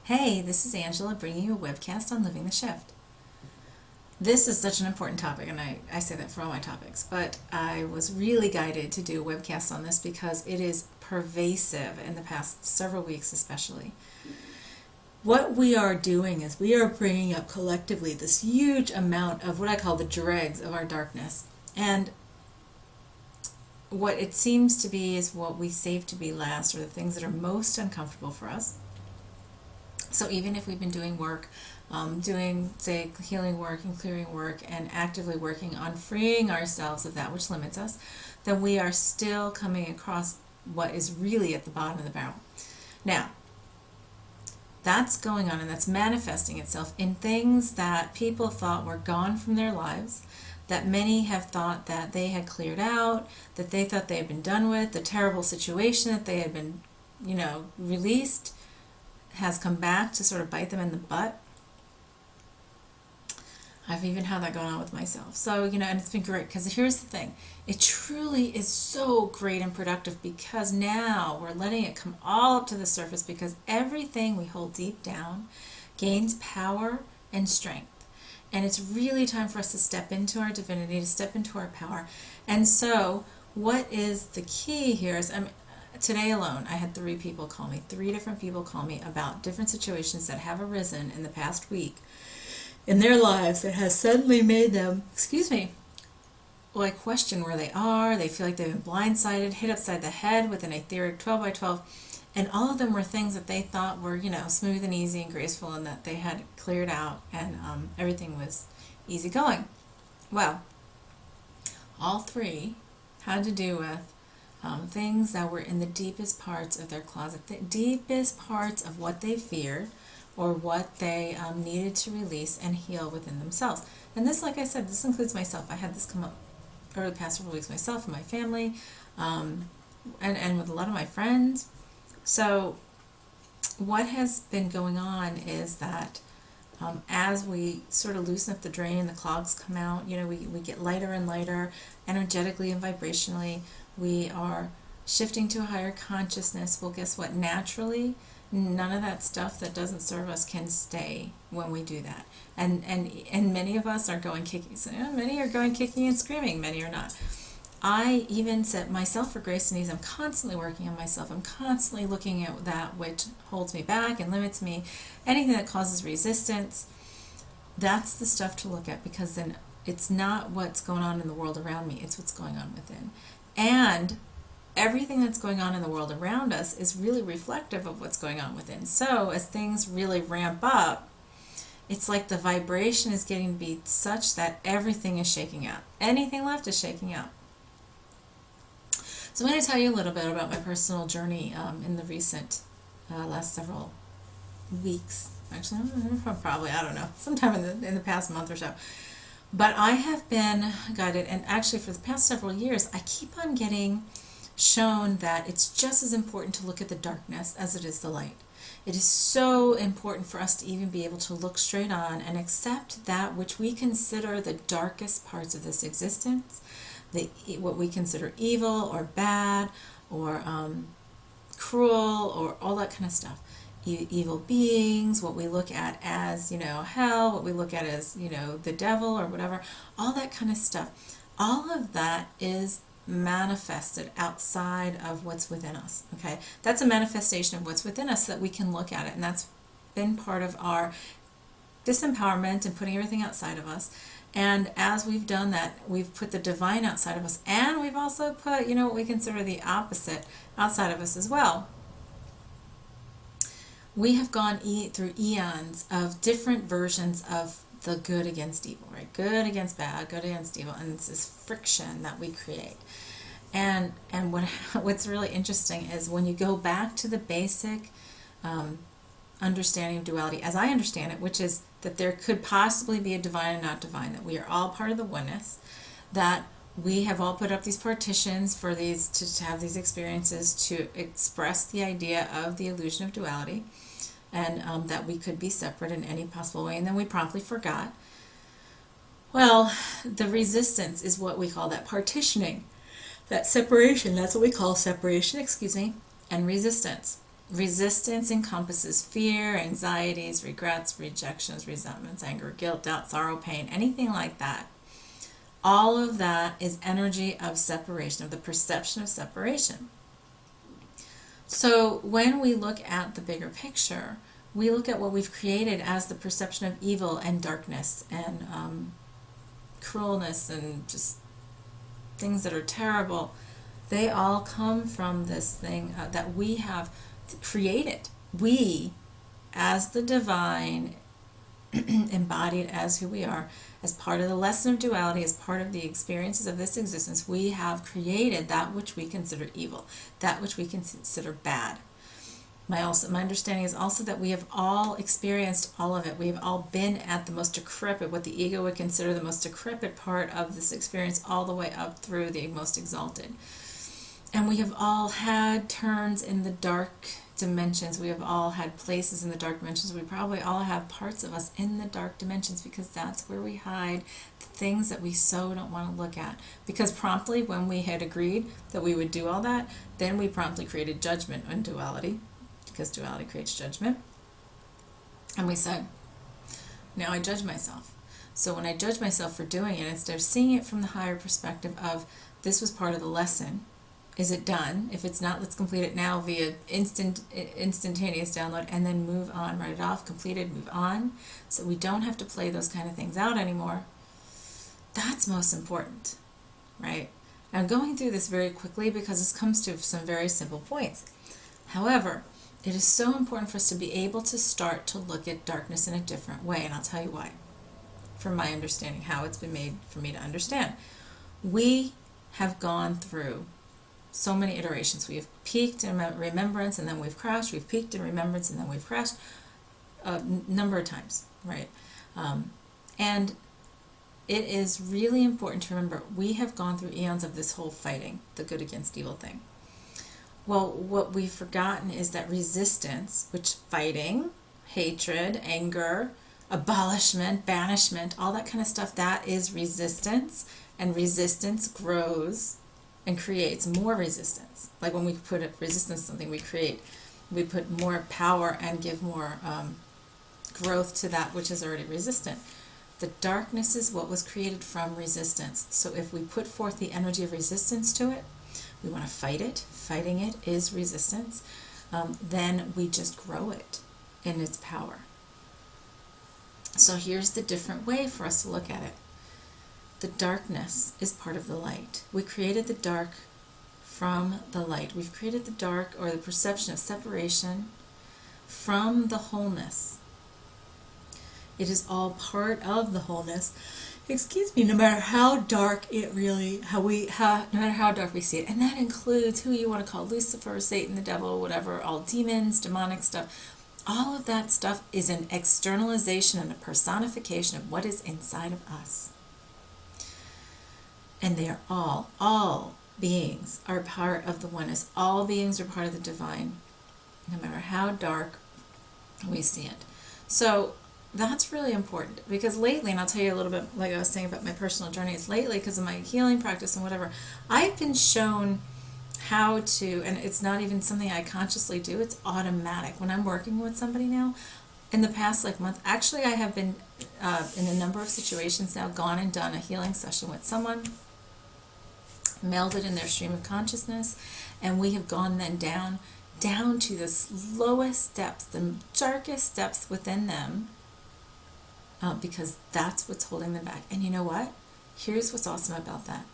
Hey, this is Angela bringing you a webcast on Living the Shift. This is such an important topic, and I say that for all my topics, but I was really guided to do a webcast on this because it is pervasive in the past several weeks especially. What we are doing is we are bringing up collectively this huge amount of what I call the dregs of our darkness. And what it seems to be is what we save to be last, or the things that are most uncomfortable for us. So even if we've been doing work, doing, say, healing work and clearing work and actively working on freeing ourselves of that which limits us, then we are still coming across what is really at the bottom of the barrel. Now, that's going on and that's manifesting itself in things that people thought were gone from their lives, that many have thought that they had cleared out, that they thought they had been done with, the terrible situation that they had been, released has come back to sort of bite them in the butt. I've even had that going on with myself. So, and it's been great because here's the thing. It truly is so great and productive because now we're letting it come all up to the surface, because everything we hold deep down gains power and strength. And it's really time for us to step into our divinity, to step into our power. And so what is the key here is, today alone, I had three different people call me about different situations that have arisen in the past week in their lives that has suddenly made them, question where they are. They feel like they've been blindsided, hit upside the head with an etheric 12 by 12. And all of them were things that they thought were, smooth and easy and graceful, and that they had cleared out, and everything was easy going. Well, all three had to do with things that were in the deepest parts of their closet, the deepest parts of what they feared or what they needed to release and heal within themselves. And this, like I said, this includes myself. I had this come up over the past several weeks myself and my family, and with a lot of my friends. So what has been going on is that as we sort of loosen up the drain, the clogs come out, we get lighter and lighter energetically and vibrationally. We are shifting to a higher consciousness. Well, guess what? Naturally, none of that stuff that doesn't serve us can stay when we do that. And many of us are going kicking. So, many are going kicking and screaming. Many are not. I even set myself for grace and ease. I'm constantly working on myself. I'm constantly looking at that which holds me back and limits me. Anything that causes resistance, that's the stuff to look at, because then it's not what's going on in the world around me. It's what's going on within. And everything that's going on in the world around us is really reflective of what's going on within. So as things really ramp up, it's like the vibration is getting to be such that everything is shaking out. Anything left is shaking out. So I'm going to tell you a little bit about my personal journey in the recent last several weeks. Actually, probably, I don't know, sometime in the past month or so. But I have been guided, and actually for the past several years, I keep on getting shown that it's just as important to look at the darkness as it is the light. It is so important for us to even be able to look straight on and accept that which we consider the darkest parts of this existence, what we consider evil or bad or cruel or all that kind of stuff. Evil beings, what we look at as, hell, what we look at as, the devil or whatever, all that kind of stuff. All of that is manifested outside of what's within us, okay? That's a manifestation of what's within us so that we can look at it, and that's been part of our disempowerment and putting everything outside of us. And as we've done that, we've put the divine outside of us, and we've also put, what we consider the opposite outside of us as well. We have gone through eons of different versions of the good against evil, right? Good against bad, good against evil, and it's this friction that we create. And what's really interesting is when you go back to the basic understanding of duality, as I understand it, which is that there could possibly be a divine and not divine, that we are all part of the oneness, that we have all put up these partitions for these to have these experiences to express the idea of the illusion of duality, and that we could be separate in any possible way, and then we promptly forgot. Well, the resistance is what we call that partitioning, that separation. That's what we call separation, and resistance. Resistance encompasses fear, anxieties, regrets, rejections, resentments, anger, guilt, doubt, sorrow, pain, anything like that. All of that is energy of separation, of the perception of separation. So when we look at the bigger picture, we look at what we've created as the perception of evil and darkness and cruelness and just things that are terrible. They all come from this thing that we have created. We, as the divine, embodied as who we are, as part of the lesson of duality, as part of the experiences of this existence, we have created that which we consider evil, that which we consider bad. My understanding is also that we have all experienced all of it. We have all been at the most decrepit, what the ego would consider the most decrepit part of this experience, all the way up through the most exalted. And we have all had turns in the dark dimensions. We have all had places in the dark dimensions. We probably all have parts of us in the dark dimensions because that's where we hide the things that we so don't want to look at. Because promptly, when we had agreed that we would do all that, then we promptly created judgment in duality, because duality creates judgment. And we said, now I judge myself. So when I judge myself for doing it, instead of seeing it from the higher perspective of this was part of the lesson, is it done? If it's not, let's complete it now via instantaneous download and then move on, write it off, completed, move on. So we don't have to play those kind of things out anymore. That's most important, right? I'm going through this very quickly because this comes to some very simple points. However, it is so important for us to be able to start to look at darkness in a different way, and I'll tell you why. From my understanding, how it's been made for me to understand. We have gone through so many iterations. We have peaked in remembrance and then we've crashed. We've peaked in remembrance and then we've crashed a number of times, right? And it is really important to remember we have gone through eons of this whole fighting, the good against evil thing. Well, what we've forgotten is that resistance, which fighting, hatred, anger, abolishment, banishment, all that kind of stuff, that is resistance, and resistance grows and creates more resistance. Like when we put a resistance to something, we put more power and give more growth to that which is already resistant. The darkness is what was created from resistance. So if we put forth the energy of resistance to it, we want to fight it. Fighting it is resistance. Then we just grow it in its power. So here's the different way for us to look at it. The darkness is part of the light. We created the dark from the light. We've created the dark, or the perception of separation, from the wholeness. It is all part of the wholeness. Excuse me, no matter how dark it really, no matter how dark we see it, and that includes who you want to call Lucifer, Satan, the devil, whatever, all demons, demonic stuff. All of that stuff is an externalization and a personification of what is inside of us. And they are all beings are part of the oneness. All beings are part of the divine, no matter how dark we see it. So that's really important, because lately, and I'll tell you a little bit, like I was saying about my personal journey, is lately, because of my healing practice and whatever, I've been shown how to, and it's not even something I consciously do, it's automatic. When I'm working with somebody now, in the past month, actually I have been in a number of situations now, gone and done a healing session with someone, melded in their stream of consciousness, and we have gone then down to the lowest depths, the darkest depths within them, because that's what's holding them back. And you know what? Here's what's awesome about that.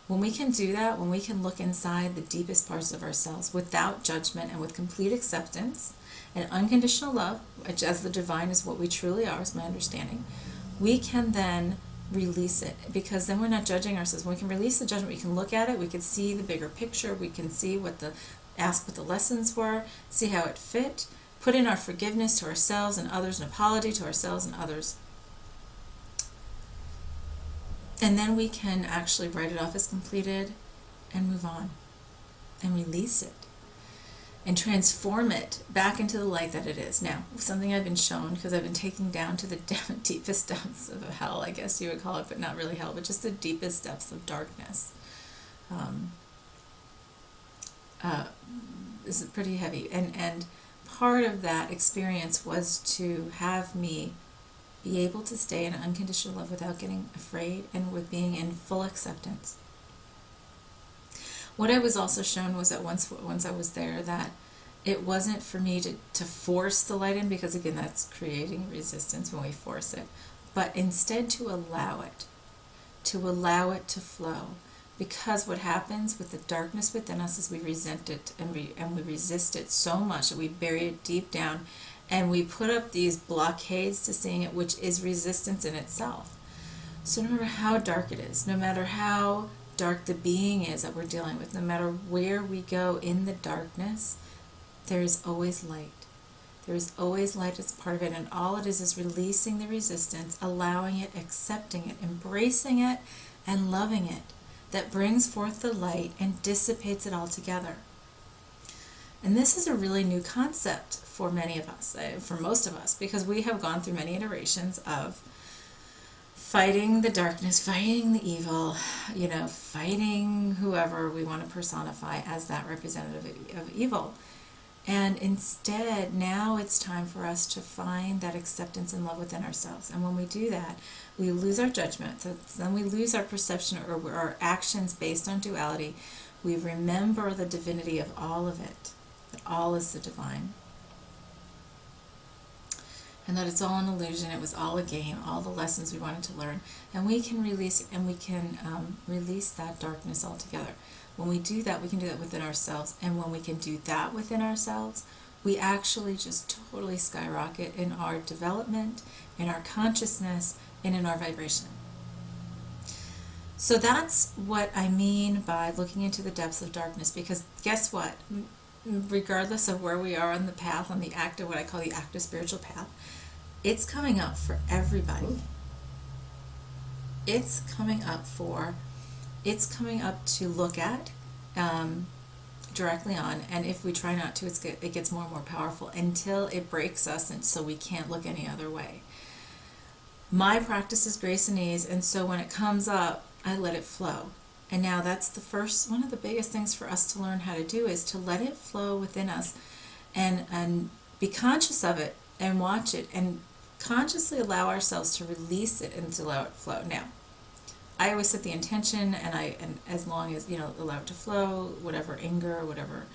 When we can do that, when we can look inside the deepest parts of ourselves without judgment and with complete acceptance and unconditional love, which as the divine is what we truly are, is my understanding, we can then release it, because then we're not judging ourselves. When we can release the judgment, we can look at it, we can see the bigger picture, we can see ask what the lessons were, see how it fit, put in our forgiveness to ourselves and others, an apology to ourselves and others. And then we can actually write it off as completed and move on and release it and transform it back into the light that it is. Now, something I've been shown, because I've been taking down to the deepest depths of hell, I guess you would call it, but not really hell, but just the deepest depths of darkness. is pretty heavy. And part of that experience was to have me be able to stay in unconditional love without getting afraid and with being in full acceptance. What I was also shown was that once I was there, that it wasn't for me to force the light in, because again, that's creating resistance when we force it, but instead to allow it to flow. Because what happens with the darkness within us is we resent it, and we resist it so much that we bury it deep down, and we put up these blockades to seeing it, which is resistance in itself. So no matter how dark it is, no matter how dark the being is that we're dealing with, no matter where we go in the darkness, there is always light. There is always light as part of it, and all it is releasing the resistance, allowing it, accepting it, embracing it, and loving it, that brings forth the light and dissipates it altogether. And this is a really new concept for many of us, for most of us, because we have gone through many iterations of fighting the darkness, fighting the evil, fighting whoever we want to personify as that representative of evil. And instead, now it's time for us to find that acceptance and love within ourselves. And when we do that, we lose our judgment. So then we lose our perception or our actions based on duality. We remember the divinity of all of it, that all is the divine. And that it's all an illusion, it was all a game, all the lessons we wanted to learn. And we can release that darkness altogether. When we do that, we can do that within ourselves. And when we can do that within ourselves, we actually just totally skyrocket in our development, in our consciousness, and in our vibration. So that's what I mean by looking into the depths of darkness, because guess what? Regardless of where we are on the path, on the active, what I call the active spiritual path, it's coming up for everybody. It's coming up to look at directly on, and if we try not to, it gets more and more powerful until it breaks us, and so we can't look any other way. My practice is grace and ease, and so when it comes up, I let it flow. And now that's one of the biggest things for us to learn how to do, is to let it flow within us and be conscious of it and watch it and consciously allow ourselves to release it and to allow it to flow. Now, I always set the intention, and as long as, allow it to flow, whatever anger, whatever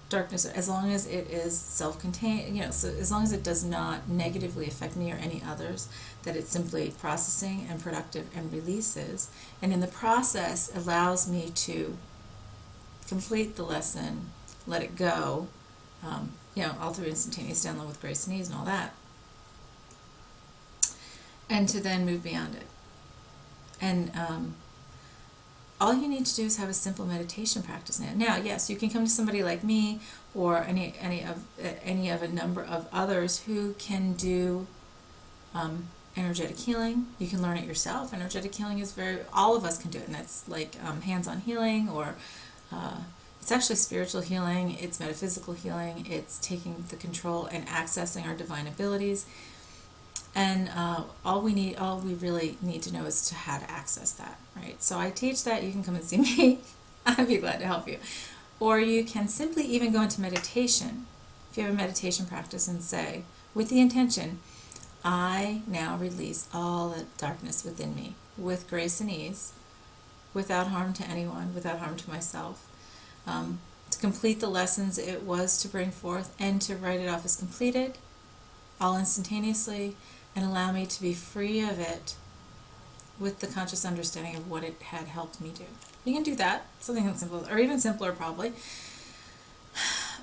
darkness, as long as it is self-contained, so as long as it does not negatively affect me or any others, that it's simply processing and productive and releases, and in the process allows me to complete the lesson, let it go, all through instantaneous download with grace and ease and all that, and to then move beyond it. And all you need to do is have a simple meditation practice. Now, yes, you can come to somebody like me or any of a number of others who can do energetic healing. You can learn it yourself. Energetic healing is all of us can do it, and that's like hands-on healing, or it's actually spiritual healing, it's metaphysical healing, it's taking the control and accessing our divine abilities. And all we really need to know is how to access that, right? So I teach that. You can come and see me. I'd be glad to help you. Or you can simply even go into meditation, if you have a meditation practice, and say, with the intention, I now release all the darkness within me with grace and ease, without harm to anyone, without harm to myself, to complete the lessons it was to bring forth, and to write it off as completed, all instantaneously, and allow me to be free of it with the conscious understanding of what it had helped me do. You can do that, something that's simple, or even simpler probably.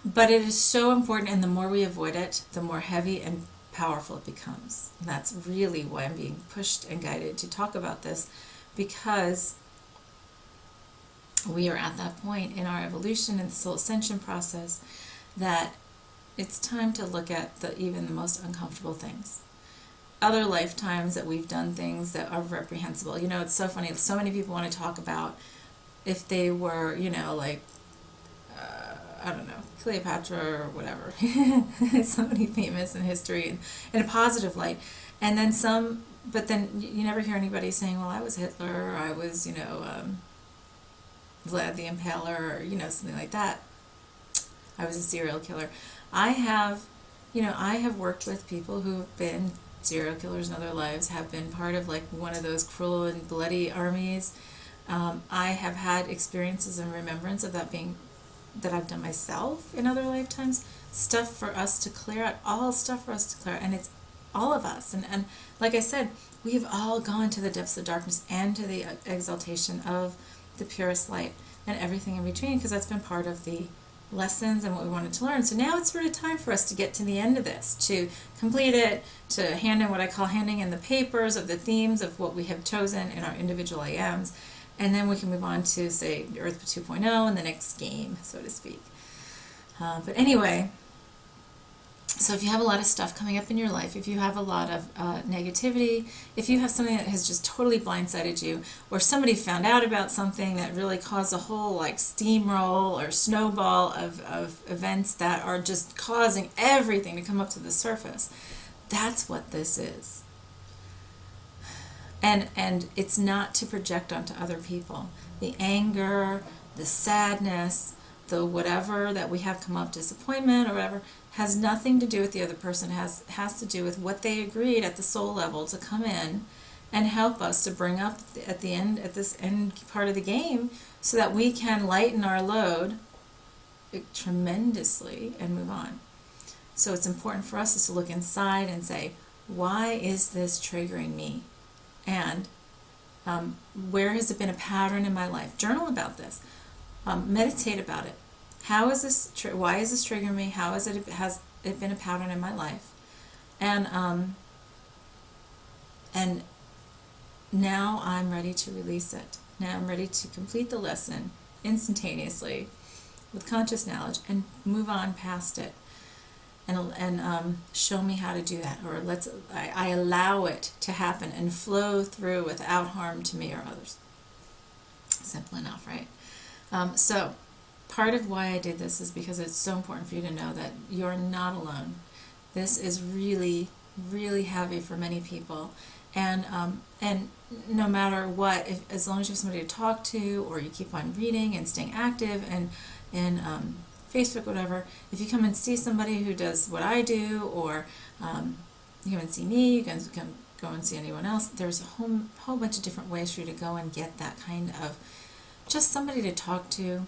But it is so important, and the more we avoid it, the more heavy and powerful it becomes. And that's really why I'm being pushed and guided to talk about this, because we are at that point in our evolution and the soul ascension process that it's time to look at even the most uncomfortable things. Other lifetimes that we've done things that are reprehensible. It's so funny. So many people want to talk about if they were, I don't know, Cleopatra or whatever. Somebody famous in history in a positive light. And then but then you never hear anybody saying, well, I was Hitler, or I was, Vlad the Impaler, or, something like that. I was a serial killer. I have, I have worked with people who have been serial killers in other lives, have been part of like one of those cruel and bloody armies. I have had experiences and remembrance of that I've done myself in other lifetimes. Stuff for us to clear out, all stuff for us to clear out, and it's all of us. And like I said, we've all gone to the depths of darkness and to the exaltation of the purest light and everything in between, because that's been part of the lessons and what we wanted to learn. So now it's sort of time for us to get to the end of this, to complete it, to hand in what I call handing in the papers of the themes of what we have chosen in our individual AMs, and then we can move on to, say, Earth 2.0 and the next game, so to speak. But anyway, so if you have a lot of stuff coming up in your life, if you have a lot of negativity, if you have something that has just totally blindsided you, or somebody found out about something that really caused a whole like steamroll or snowball of events that are just causing everything to come up to the surface, that's what this is. And it's not to project onto other people. The anger, the sadness, the whatever that we have come up, disappointment or whatever, has nothing to do with the other person, has to do with what they agreed at the soul level to come in and help us to bring up at the end, at this end part of the game, so that we can lighten our load tremendously and move on. So it's important for us is to look inside and say, why is this triggering me? And where has it been a pattern in my life? Journal about this. Meditate about it. How is this? Why is this triggering me? How has it been a pattern in my life? And now I'm ready to release it. Now I'm ready to complete the lesson instantaneously with conscious knowledge and move on past it. And show me how to do that, or I allow it to happen and flow through without harm to me or others. Simple enough, right? So part of why I did this is because it's so important for you to know that you're not alone. This is really, really heavy for many people, and no matter what, as long as you have somebody to talk to, or you keep on reading and staying active and Facebook, whatever, if you come and see somebody who does what I do, or you come and see me, you can go and see anyone else, there's a whole bunch of different ways for you to go and get that kind of just somebody to talk to,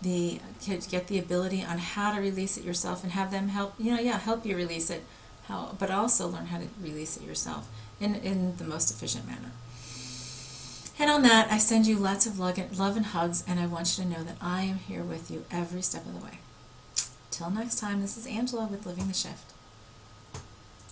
get the ability on how to release it yourself and have them help you release it, but also learn how to release it yourself in the most efficient manner. And on that, I send you lots of love and hugs, and I want you to know that I am here with you every step of the way. Till next time, this is Angela with Living the Shift.